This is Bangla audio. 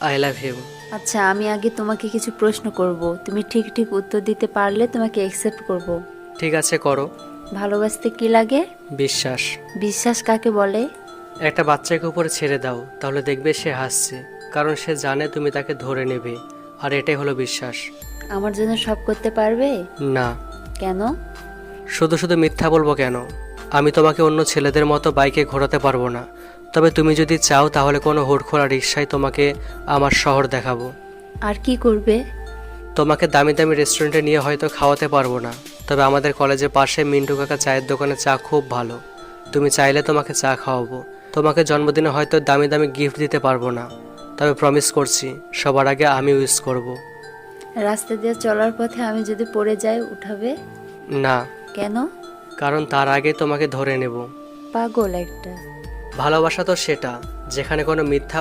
I love you. আচ্ছা, আমি আগে তোমাকে কিছু প্রশ্ন করব, তুমি ঠিক ঠিক উত্তর দিতে পারলে তোমাকে অ্যাকসেপ্ট করব। ঠিক আছে, করো। ভালোবাসতে কি লাগে? বিশ্বাস। বিশ্বাস কাকে বলে? একটা বাচ্চাকে উপরে ছেড়ে দাও, তাহলে দেখবে সে হাসছে, কারণ সে জানে তুমি তাকে ধরে নেবে। আর এটাই হলো বিশ্বাস। আমার জন্য সব করতে পারবে? না। কেন? শুধু শুধু মিথ্যা বলবো কেন? আমি তোমাকে অন্য ছেলেদের মতো বাইকে ঘোরাতে পারবো না। তবে তুমি যদি চাও তাহলে কোনো হুড়খোলা রিক্সায় তোমাকে আমার শহর দেখাবো। আর কি করবে? তোমাকে দামি দামি রেস্টুরেন্টে নিয়ে হয়তো খাওয়াতে পারবো না, তবে আমাদের কলেজের পাশে মিন্টু কাকা চায়ের দোকানে চা খুব ভালো। তুমি চাইলে তোমাকে চা খাওয়াবো। তোমাকে জন্মদিনে হয়তো দামি দামি গিফট দিতে পারবো না, তবে প্রমিস করছি সবার আগে আমি উইশ করব। রাস্তা দিয়ে চলার পথে আমি যদি পড়ে যাই, উঠাবে? না, কেন? কারণ তার আগে তোমাকে ধরে নেব। পাগল একটা। ভালোবাসা তো সেটা, যেখানে কোনো মিথ্যা